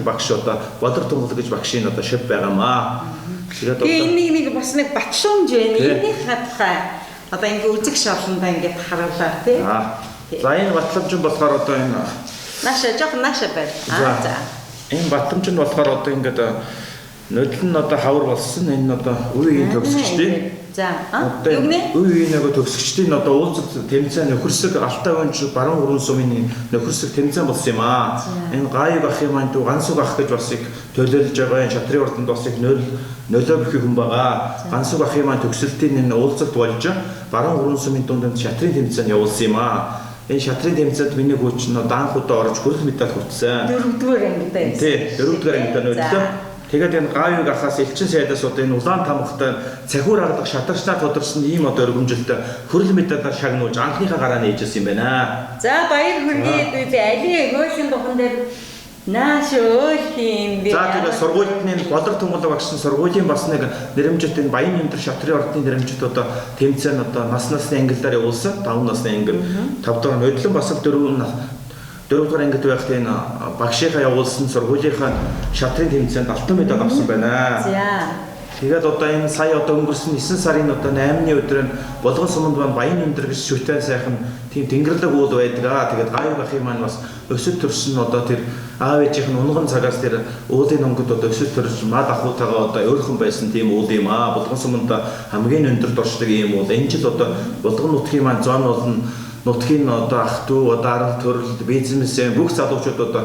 Багш одоо Бодрог Тунгал гэж багшийн одоо шив байгаамаа. Тэгээд нэг бас нэг батшуумж байна. Энийг хатхаа одоо ингээ үзэгч олондоо ингээ харуулаа тий. За энэ батламж нь болохоор одоо энэ нааша байр. За. Энэ батламж нь болохоор одоо ингээд нодлон нь одоо хавар болсон. Энэ одоо үеийн төгсөгчдийн за үеийн нэг төгсөгчдийн одоо уулзалт тэмцээн нөхөрсөг Алтай өнч баруун хүрэн сумын нөхөрсөг тэмцээн болсон юм аа. Энэ гай бах юм аа ганцуг ах гэж бас их төлөөлж байгаа. Шатрын ордонд бас их нөлөө бүхий хүн байгаа. Ганцуг ах юм аа төгсөлтийн энэ уулзалт болж баруун хүрэн сумын дунд шатрын тэмцээн явуулсан юм аа. Энэ шатрын тэмцээнд миний хүүч нь даанхуудаа орж хүрэл медаль хүртсэн. 4-р ангидаа юм. Тий, 4-р ангидаа нөлөө. Тэгээд энэ гавьг ахаас элчин сайдаас одоо энэ улаан тамхтай цахиур аргадаг шатарчнаар тодорсон ийм одоо өргөмжилтэй хүрэл медаль шагнуулж анхныхаа гараа нээжсэн юм байна. За баяр хүргэе. Али хөөшин духан дээр нааш өөхин би. За тэгээд сургуулийн Бодрог Тунгал багшин сургуулийн бас нэг нэрэмжит энэ Баян Нэмтэр шатрын ордны нэрэмжит одоо тэмцээн одоо нас насны ангиллаар явуулсан. 5 насны ангил 5 дахь нодлон бас 4 дахь ангид байхдаа энэ багшийнхаа явуулсан сургуулийнхаа шатрын тэмцээнд алтан медаль авсан байна. За. Тэгээд одоо энэ сая одоо өнгөрсөн 9 сарын одоо 8-ны өдрөнд Булган суманд Баян Нэмтэр гэж шүтэн сайхан тийм тэнгэрлэг уул байдаг. Тэгээд гай бах юм маань бас өсөд төрсөн одоо тэр аав ээжийнх нь унган цагаас тэр уулын онгод одоо өсөд төрж мад ахуйтайгаа одоо өөрхөн байсан тийм уул юм аа. Булган суманд хамгийн өндөр дорчдаг юм уул. Энэ жил одоо Булган нутгийн маань зон болон нутгийн одоо ах トゥ одоо арал төрөл бизнесээ бүх залуучууд одоо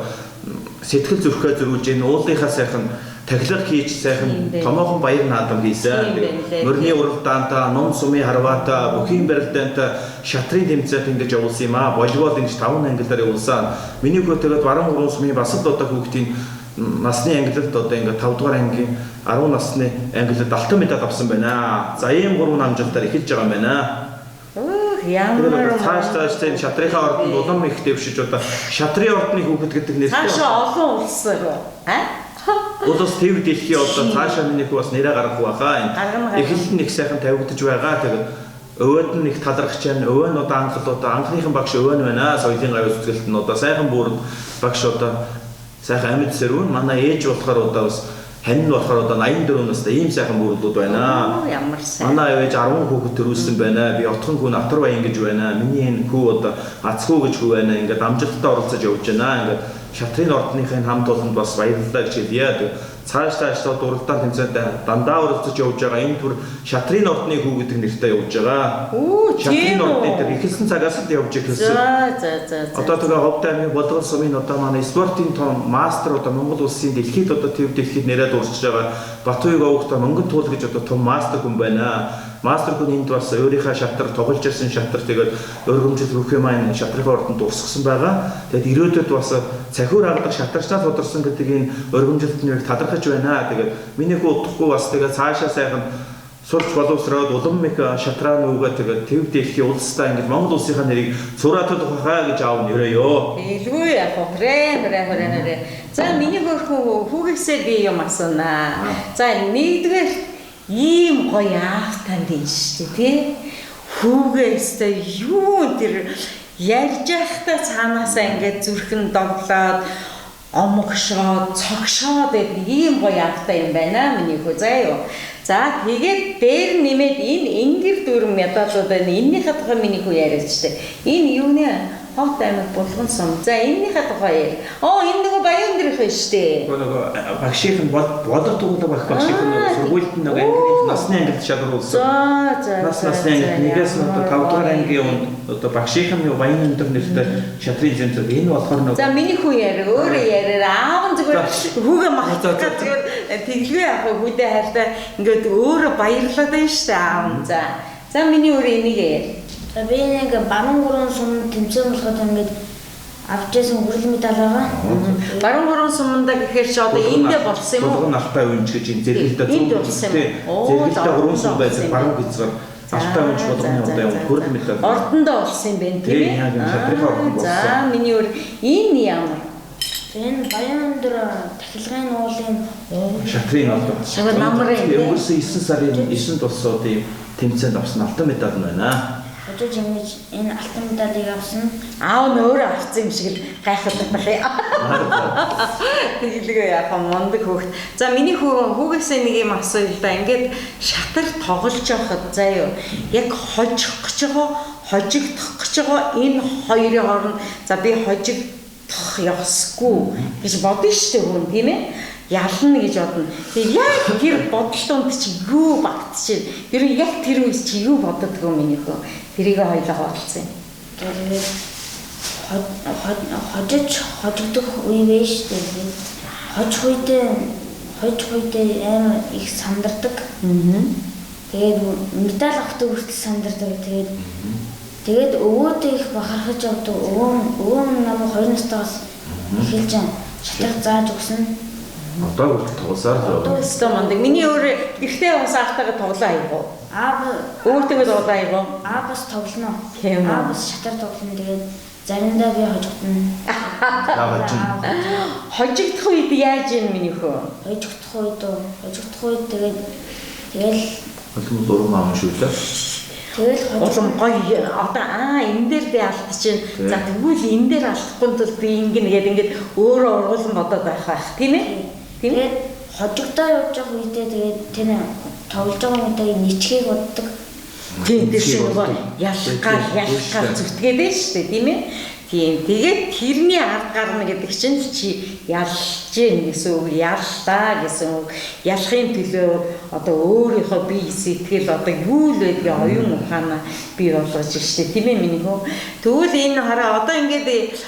сэтгэл зүрхээ зөрүүлж энэ уулынхаа сайхан тахилга хийж сайхан томоохон баяр наадам хийсэн. Мөрний уралдаанта, ном сумын харваата, бүхийн барилдаанта шатрын тэмцээнд ингэж явуулсан юм аа. Волейбол ингэж 5 ангиллаар явуулсан. Миний хөө тэгээд баруун гурван сумын бас л одоо хүүхдийн насны ангиллалд одоо ингэ 5 дугаар ангийн 10 насны ангиллалд алтан медаль авсан байна. За ийм 3 намжилтаар эхэлж байгаа юм байна. Ямар цааш тийм шатрынхаа ордонд улам их дэвшиж одоо шатрын ордны хүүхэд гэдэг нэртэй. Цаашаа олон улс руу Улс төв дэлхий одоо цаашаа минийх бас нэрээ гаргах байхаа. Эхлэл нь их сайхан тавигдаж байгаа. Тэгээд өвөөд нь их талархаж байна. Өвөө нь одоо анхныхан багш өвөө нь байна. Соёлын гавь үзүүлэлт нь одоо сайхан бүрд багш одоо сайхан амьд сэрүүн. Манай ээж болохоор одоо бас хань нь болохоор одоо 84 настай ийм сайхан бүрдүүд байна. Ямар сайн. Манай ээж 10 хүүхэд төрүүлсэн байна. Би отхон хүү Натар Баян гэж байна. Миний энэ хүү одоо Ацхүү гэж хүү байна. Ингээд амжилттай оролцож явж байна. Ингээд шатрын ордныхын хамт олонд бас баярлалаа гэж хэлье. Цааш уралдаан тэмцээнд дандаа оролцож явж байгаа энэ түр шатрын ордны хүү гэдэг нэртэй явж байгаа. Шатрын ордны тэр ихэлсэн цагаас л явж ирсэн. За. Одоо тэгээ Ховд аймгийн Болгон сумын одоо манай спортын том мастер одоо Монгол улсын дэлхийд одоо төв дэлхийд нэрээд урсж байгаа Батуйг овогтой Монгол туул гэж одоо том мастер хүн байна. Мастер хүн энд бас өөрийнхөө шатар тоглож ирсэн шатар тэгээд өргөмжил бүхэн маань шатрын ордонд урсгасан байгаа. Тэгээд ирээдүйд бас цахиур хагдаг шатарчнаас удирсан гэдэг энэ өргөмжилтнийг талархаж байна. Тэгээд миний хүү удахгүй бас тэгээд цаашаа сайхан сурч боловсроод улам их шатраа нүгээ тэгээд төв дэлхийн улстай ингэж Монгол улсынхаа нэрийг зураатад ухаа гэж аав нэрээё. Илгүй яг хүрээ. За миний хөрхөн хүүгээсээ би юм асуунаа. За нэгдүгээр ийм гоё аав танд энэ шүү дээ тий. Хүүгээстэй юу тэр ярьж байхдаа цаанаасаа ингээд зүрхэн доглоод омгшоод цогшоод ийм гоё аавтай юм байна миний хүү заяа. За тэгээд дээр нэмээд энэ ингэр дүрм медалууд байна. Эннийхээ тухай миний хүү яриач штэ. Энэ юу нэ? Ховд аймаг Болгон сум. За эннийхээ тухай. Энэ нөгөө баян дэрх штэ. Нөгөө багшийн бодор дугуйлаг багшийн сургуульд нэг англи насны ангид шалруулсан. За. Насны ангид нэгээс нь одоо 5 дугаар ангийн одоо багшийн баян өндөр нэртэй шатрын центр энэ болохоор нөгөө. За миний хүү яриа өөрөө яриа аав нь зүгээр хүүгээ махтаад зүгээр тэглгүй авах хүүдээ хайртай ингээд өөрөө баярлаад байна штэ аав нь. За миний өөрөө энийг яа. Би нэг баруун гурван сум тэмцээн болоход ингээд авчээсэн хүрэл медаль байгаа. Баруун гурван суманда гэхээр ч одоо эндээ болсон юм уу? Болгон алтай үнч гэж энэ зэрэгэлдээ зэрэгэлдээ гурван сум байсан баруун гэцгээр алтай үнч болгоны одоо юм хүрэл медаль. Ордондоо болсон юм байна тийм ээ. За миний өөр энэ ямар? Энэ баян өндөр тахилгын уулын шатрын одоо. Шага намрын өнгөрсөн 9 сарын 9-нд болсон одоо ийм тэмцээнд авсан алтан медаль байна. Өдөөж ингэж энэ алтан медалийг авсан. Аав нь өөрөө авсан юм шиг л гайхаад байна. Тэгэлгүй яах мондөг хүүхд. За миний хүүгээсээ нэг юм асууя л да. Ингээд шатар тоглож байхад заяа яг хожих гэж байгаа, хожигдох гэж байгаа энэ хоёрын хооронд за би хожигдох ёсгүй гэж бодно шүү дээ хүн тийм ээ. Ялна гэж бодно. Тэгээ яг тэр бодолтонд чи юу багтчихэ. Тэр яг тэр үс чи юу боддгоо миний хөө. Тэрийг хоёлоо бодсон юм. Тэгээд хожигдох үе вэ шүү дээ. Хожих үедээ амар их сандардаг. Тэгээд медаль авахдаг хүртэл сандардаг. Тэгээд өвөөдөө их бахархаж явдаг. Өвөө намайг 2 настайгаас эхэлж шатраг зааж өгсөн. Одоо тоглосоор л одоо өстө мондөг. Миний өөр гэртээ бас аахтайгаа тоглоо аягүй. Өөртөө тоглоо аягүй. Бас тоглоно. Тийм. Бас шатар тоглоно. Тэгээд заримдаа би хожигдно. Хожигдох үед яаж юм миний хөө? Хожигдох үед тэгэл улам дурам аав шүү дээ. Тэгэл улам гоё одоо энэ дээр би алдчихээн. За тэгвэл энэ дээр алдахгүй тул би ингээд өөрөө ургуулсан бодоод байх тийм ээ? Тэгээд хожигдоо явж байгаа үедээ тэгээд тэнэ тоглож байгаа үедээ ничгийг боддог. Тийм тэр шиг ялхаар зүтгээд байна шүү дээ тийм ээ? Тийм тэгээд тэрний ард гарна гэдэг чинь чи ялж гин гэсэн үг яллаа гэсэн үг ялахын төлөө одоо өөрийнхөө бие сэтгэл одоо юу л байдгийг оюун ухаанаа бий болгож штэ тийм ээ миний хөө тэгвэл энэ хараа одоо ингээд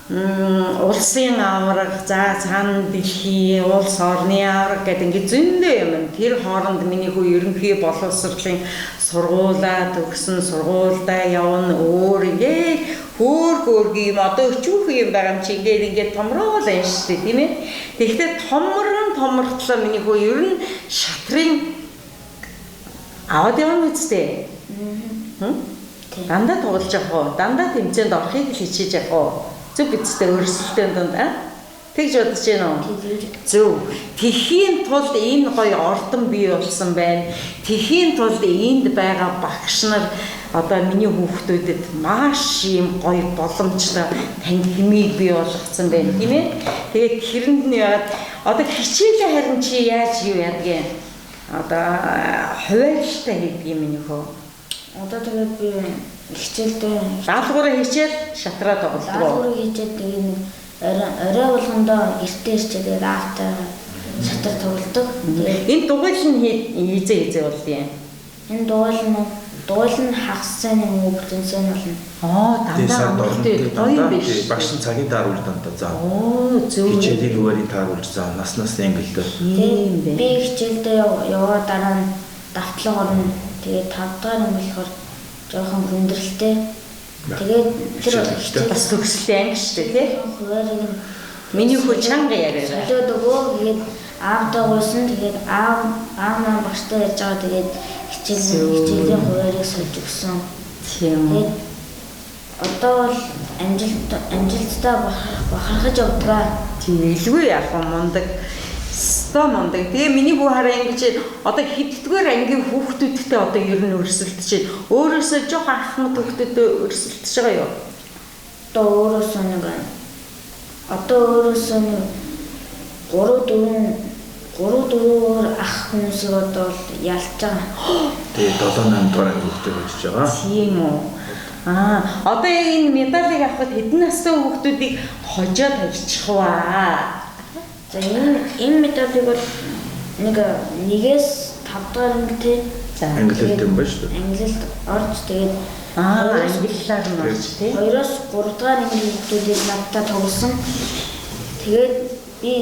улсын авраг, за цаана дэлхийн улс орны авраг гэдэг ингээд зөндөө юм. Тэр хооронд миний хүү ерөнхий боловсролын сургуулаа төгсөн, сургуульдаа явна, өөр ингээд хөөрхий юм одоо өчүүх юм байгаа юм чи ингээд томрол энэ шүү дээ тийм ээ. Тэгэхдээ томортлоо миний хүү ер нь шатрын аваад явна үстэй. Дандаа тоглож явах уу? Дандаа тэмцээнд орохыг хичээж явах уу? Зөв бидтэй өрсөлдөөн донд тэгж бодож байна уу? Зөв. Тэхийн тулд энэ гоё ордон бий болсон байна. Тэхийн тулд энд байгаа багш нар одоо миний хүүхдүүдэд маш юм гоё боломжтой танхимыг бий болгоцсон байна тийм ээ. Тэгээд тэрэнд нь одоо хичээлээ харин чи яаж юу ядгийг одоо хуваарьтай хийдэг юм миний хөө. Одоо тэгээд би хичээлдээ даалгавраа хийчээд шатраа тоглодог. даалгавраа хийчээд тэгээд нэг орой болгондоо эртээ ирчээд автаа шатар тоглодог. Тэгээд энэ дугайл нь хийзээ болд юм. энэ дугайл нь хагас цайны өвөлтөнсөн болно. Дандаа гоё биш. Багш нь цагийн тааруулж дандаа заа. Зөв. Хичээлийн үеийн тааруулж заа. Нас ангилдаг. Тэгээд би хичээлдээ яваа дараа нь давтлага орно. Тэгээд 5 дахь анги болохоор жоохон хүндрэлтэй. Тэгээд тэр хичээл бас төгсөлтэй анги шүү дээ тий. хуваарийг Миний хүү чанга яриа. солиод өгөө. Тэгээд аавдаа гуйсан. Тэгээд аав маань багштай ярьж байгаа. Тэгээд хичээлийн хуваарийг сольж өгсөн. Тийм үү. Тэгээд одоо бол амжилттай бахархаж явдаг. Тийм илгүй яг мундаг. Мондаг. Тэгээ миний хүү хараа ингэж одоо хэддгээр ангийн хүүхдүүдтэй одоо ер нь өрсөлдөж байна. Өөрөөсөө жоох ахмад хүүхдүүдэд өрсөлдөж байгаа юу? Одоо өөрөөсөө нэг 3-4 ах хүмүүсийг одоо ялж байгаа. Тэгээ 7-8 дугаар хүүхдээ болж байгаа. Тийм үү. Одоо яг энэ медалийг авахд хэдэн настай хүүхдүүдийг хожоод авчих ваа. За энэ медалийг бол нэгээс 5 дахь ангитэй Англиэлд юм байна шүү дээ. англиэлд орж тэгээд англиар нь орж тий. 2-оос 3 дахь ангийн хүмүүсийг надтай тоглосон. Тэгээд би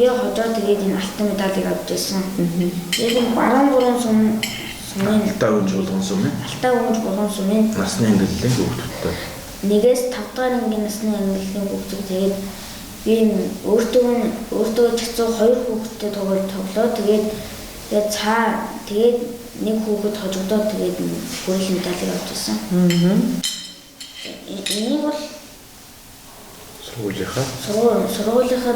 хожоо тэгээд энэ алтан медалийг авч ирсэн. Тэгээд энэ баруун бүрэн сумын Алтаа өнж болгон сумын. Насны ангиллын хүүхдүүдтэй. Нэгээс 5 дахь ангийн насны ангиллын хүүхдүүд тэгээд би өөртөө чацуу 2 хүүхэдтэй тоглоо. Тэгээд нэг хүүхэд хожигдоод тэгээд хүрээлэн медалийг авч ирсэн. Энийг бол сургуулийнхаа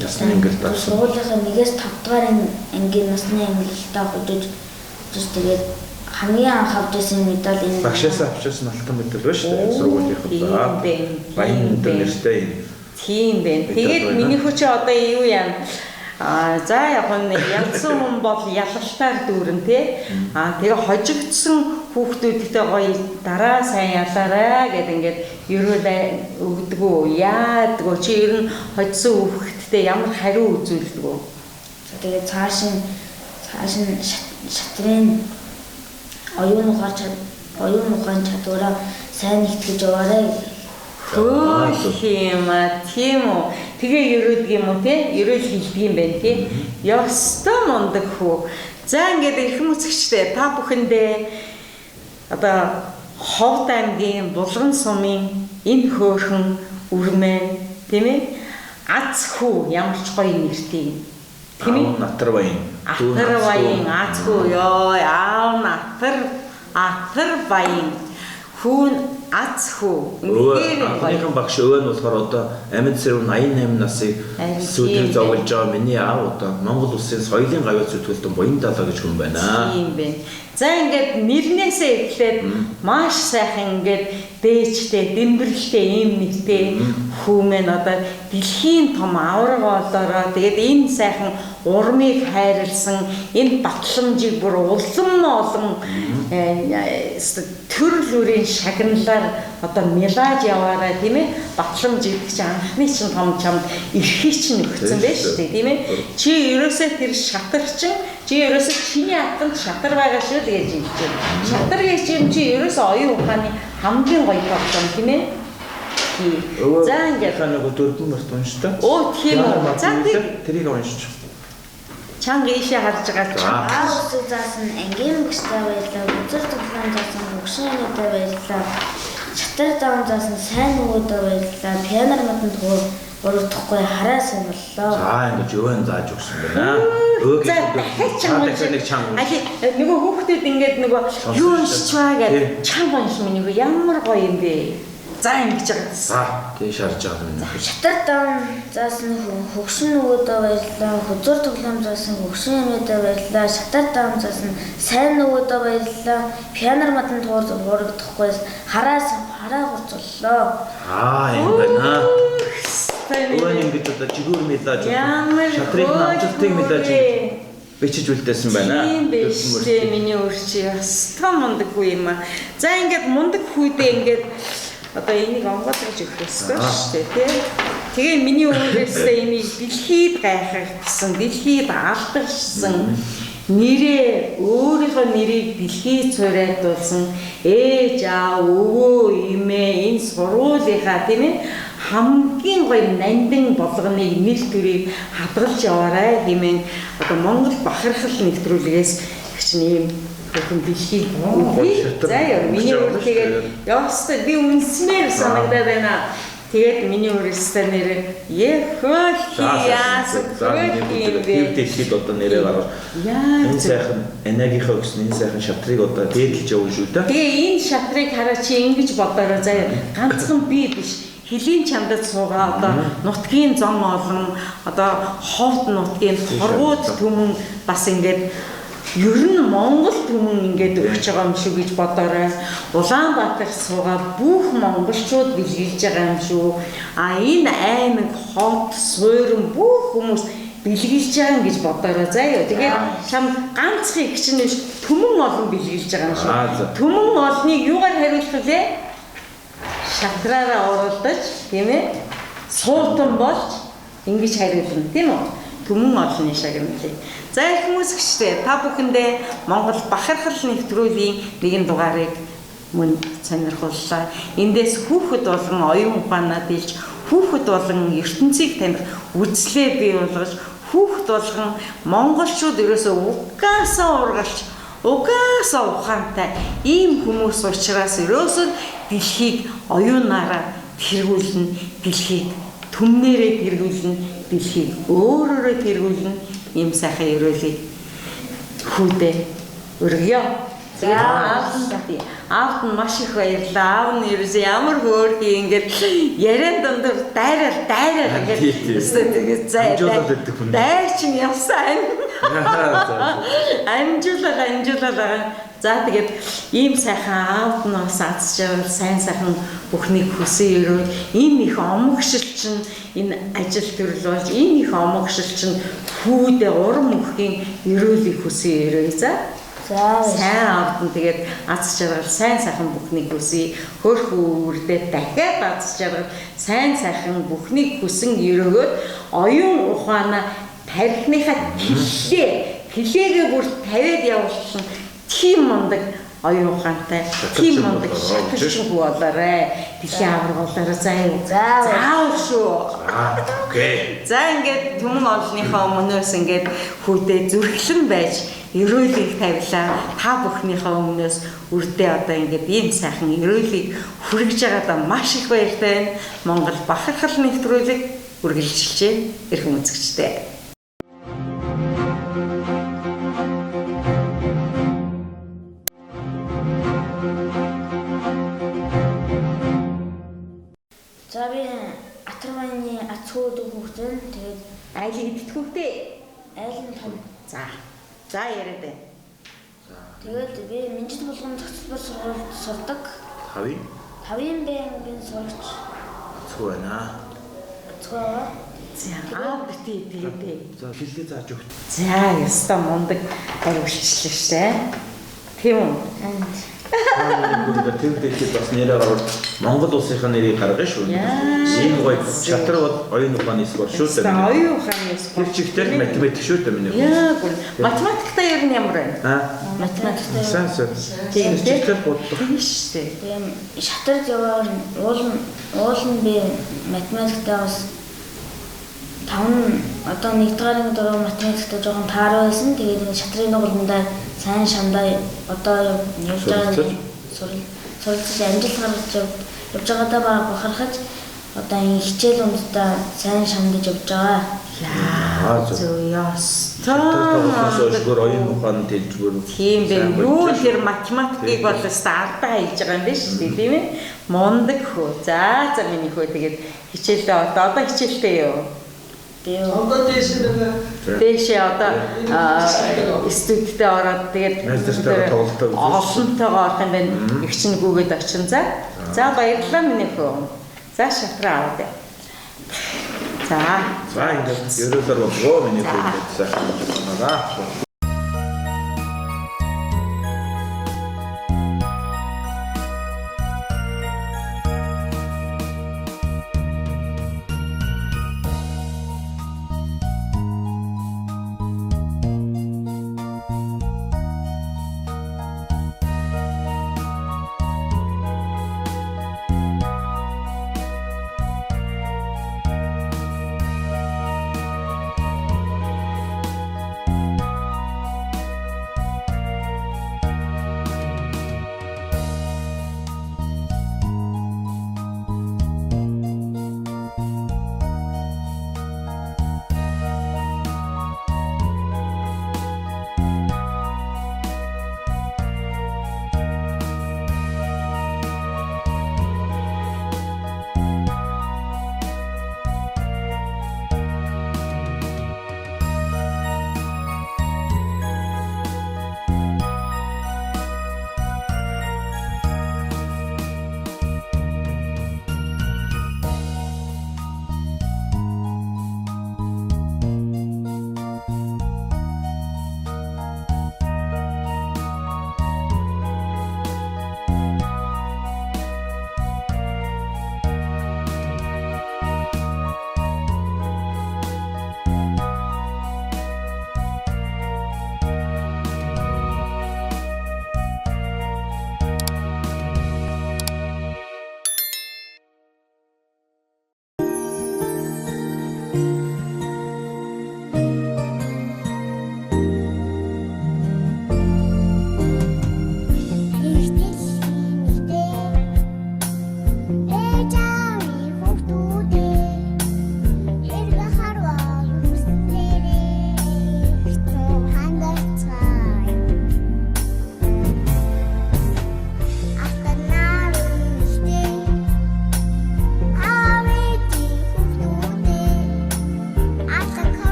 насны ангилд авсан. Сургуулийнхаа нэгээс 5 дахь ангийн насны ангиллтаа хожиж тэгээд хамгийн анх авч ирсэн медаль энэ. Багшаас авчихсан алтан медаль байна шүү дээ. Сургуулийнхаа. Баян нэртэй юм. Тийм байна. Тэгээд миний хүч одоо юу яа? За яг нь ялсан хүн бол ялалтаар дүүрэн тий. Тэгээ хожигдсон хүүхдүүдтэй гоё дараа сайн ялаарай гэдэг ингээд ерөөлөө өгдөгөө яадгүй чи ер нь хожсон хүүхдтэй ямар хариу үзүүлдэг үү? Тэгээд цааш нь шатрын оюун ухаан чадвараа сайн нэгтгэж яваарай. Тийм үү. Тэгээ ерөөдөг юм уу те? Ерөөл хэлдэг юм байна те. Ёстой мундаг хүү. За ингээд эрхэм үзэгчтэй та бүхэндээ одоо Ховд аймгийн Булган сумын энэ хөөрхөн үрмэн тийм ээ? Аз хүү ямар ч гоё нэртэй. Тийм ээ? Натар баян. Атар баян аз хүү ёо аав атар баян хүн аз хүү. Өнөөдрийн багш өвөө нь болохоор одоо амьд сэрүүн 88 насыг сүүдрийг зовлож байгаа миний аав одоо Монгол улсын соёлын гавьяа зүтгэлтэн Буян Далаа гэж хүн байна. Тийм байна. За ингээд нэрнээсээ эхлээд маш сайхан ингээд дээжтэй, дэмбэрлэлтэй ийм нэгтэй хүмэн одоо дэлхийн том авраг олоороо тэгээд энэ сайхан урмыг хайрлсан энэ батламжийг бүр улам олон төрөл бүрийн шагналаар одоо мелаж яваарай тийм ээ батламж гэдэг чинь анхны чинь том чамд эрхийг чинь өгсөн байж шүү дээ тийм ээ чи ерөөсөө тэр шатар чинь чи ерөөсөө чиний атанд шатар байгаа шүү гэж хэлж байна. Шатар гэж юм чи ерөөсөө оюун ухааны хамгийн гоё тоглоом тийм ээ. За ингээд нөгөө дөрвөн март унштай. Оо тийм үү. За тэрийг уншиж. чанга ийшээ харж байгаа ч. Аавс заасан ангийн мэгчтэй баярлаа. Үзэр тоглоом заасан хөгшинөөдөө баярлаа. Шатар даун заасан сайн нөгөөдөө баярлаа. Пианор модонд урагдахгүй хараа сонголлоо. За ингэж өвөн зааж өгсөн байна. Нэг чанга. Нөгөө хүүхдүүд ингээд нөгөө юу уншиж байгаа гэж чанга уншиж минь ямар гоё юм бэ. За ингэж байгаа. За тийш харж байгаа юм. Шатар даун заасан хөгшин нөгөөдөө баярлаа. Үзэр тоглоом заасан хөгшинөөдөө баярлаа. Шатар даун заасан сайн нөгөөдөө баярлаа. Пианор модонд урагдахгүй хараа гурцоллоо. Энэ байна. Өвөн ингэж одоо жигүүр мэдээж шатрыг намжуултыг мэдээж бичиж үлдээсэн байна. Тийм биш дээ миний өрчи ястаа мундаггүй юм аа. За ингээд мундаг хүйдээ ингээд одоо энийг онгойлгож өгөх ёстой шүү дээ тий. Тэгээ миний өөрөөсөө энийг дэлхийд гайхагдсан, дэлхийд алдагсан нэрээ өөрийнхөө нэрийг дэлхийд цорайтуулсан ээж аав өвөө эмээ энэ сургуулийнхаа тийм ээ хамгийн гоё нандин болгоныг нэр төрийг хадгалж яваарай хэмээн одоо Монгол бахархал нэвтрүүлгээс чинь ийм бүхэн дэлхийд за яа миний өөртөө яастай би үнсмээр санагдаад байна. Тэгээд миний өөрөөсөө нэрээ яас дэлхийд одоо нэрээ гаргаж энэ сайхан энергийнхаа өгсөн энэ сайхан шатрыг одоо дээдлж явна шүү дээ. Тэгээ энэ шатрыг хараа чи ингэж бодоорой заяа ганцхан би биш Хэлийн чамдад суугаа одоо нутгийн зам олон одоо ховд нутгийн торгууд түмэн бас ингээд ер нь Монгол түмэн ингээд өгч байгаа юм шүү гэж бодоорой. Улаанбаатар суугаа бүх монголчууд бэлгэлж байгаа юм шүү. Энэ аймаг хот суурин бүх хүмүүс бэлгэлж байгаа юм гэж бодоорой заяа. Тэгээд чам ганцхан их чинь биш түмэн олон бэлгэлж байгаа юм шүү. Түмэн олныг юугаар хариулах вэ? Шатраараа уралдаж тийм ээ суутан болж ингэж хариулна тийм үү түмэн олонний шагналыг. За их хүмүүсгчтэй та бүхэндээ Монгол бахархал нэвтрүүлгийн нэгэн дугаарыг мөн сонирхоллоо. Эндээс хүүхэд болон оюун ухаанаа дэлж хүүхэд болон ертөнцийг таних үзлээ бий болгож хүүхэд болгон монголчууд ерөөсөө угаасаа ургалж угаасаа ухаантай ийм хүмүүс учраас ерөөсөө дэлхийг оюунаараа тэргүүлнэ, дэлхийг түмнэрээ тэргүүлнэ, дэлхийг өөрөөрөө тэргүүлнэ ийм сайхан ерөөлийг хүүдээ өргөё. Аавд нь маш их баярлаа. Аав нь ерөөсөө ямар хөөрхий ингээд яриан дундуур дайрал ингээд тэгээд дайр чинь явсан. Амжуулаа. За тэгээд ийм сайхан аавд нь бас азж явал сайн сайхан бүхнийг хүсэн өрөө энэ их омогшил чинь энэ ажил төрөл болж энэ их омогшил чинь хүүдээ урам өгөхийн өрөөлийг хүсэн өрөө за сайн аавд нь тэгээд аз жаргал сайн сайхан бүхнийг хүсье. Хөрх үрдээ дахиад аз жаргал сайн сайхан бүхнийг хүсэн өрөөгөөд оюун ухаанаа тарихныхаа хилээгээ бүр тавиад явуулсан тийм мундаг оюун ухаантай тийм мундаг шатарчин хүү болоорой. Дэлхийн аврагуулаараа заавал шүү. Окей. За ингээд түмэн олонныхоо өмнөөс ингээд хүүдээ зүрхлэн байж ерөөлийг тавилаа. Та бүхнийхээ өмнөөс үрдээ одоо ингээд ийм сайхан ерөөлийг хүргэж байгаадаа маш их баяртай байна. Монгол бахархал нэвтрүүлэг үргэлжилжээ. Эрхэм үзэгчдээ. За би Атарваны ацхууд хүүхдэн тэгээд айлыг идэтгэвдээ. айл нь том. За яриад байна. Тэгээд би Минжит булган зохицол сургуульд сурдаг. Тавын байнгын сурагч. Ацхуу байна. Ацхуу. За тэгээд. За хэлээ зааж өгт. За яста мундаг хариулчлаа шээ. Тийм үү? Бүгд тэр дэхэд бас нэрээ гарвал Монгол улсынхаа нэрийг гаргана шүү. Ийм гоё шатраг бол оюун ухааны скор шүү дээ. Оюун ухааны скор. Тэр чигтэл математик шүү дээ миний. Яа гүн. Математикта ер нь ямар байна? Математиктэй. Тийм чигтэл бодлоо. Тийм шүү дээ. Тийм шатард яваа уул нь би математиктай бас 5 одоо 1-р дөрөв математиктэй жоохон таараа байсан. Тэгээд шатрын дугуйландаа сайн шамдаа одоо явж байгаа суралцж амжилт гаргаж явж байгаадаа бахархаж одоо энэ хичээл унтдаа сайн шамдаж явж байгаа. Яа зөв Өөр оюун ухаанд хэлжгүй. Тийм бэ. Юу тэр математикийг бол стартаа хийж байгаа юм биш үү? Тийм ээ. Мундаг хөө. За миний хөө тэгээд хичээлдээ одоо хичээлдээ юу? Одоо Дэшээ одоо студидтэй ороод тэгээд олонтойгоо орох юм байна. Их чинь гүгээд очин за. За баярлалаа миний хөө. За шатраа аваад. За ингээд ерөөлөр болгоо миний хөө сайхан байна.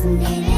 Doesn't mean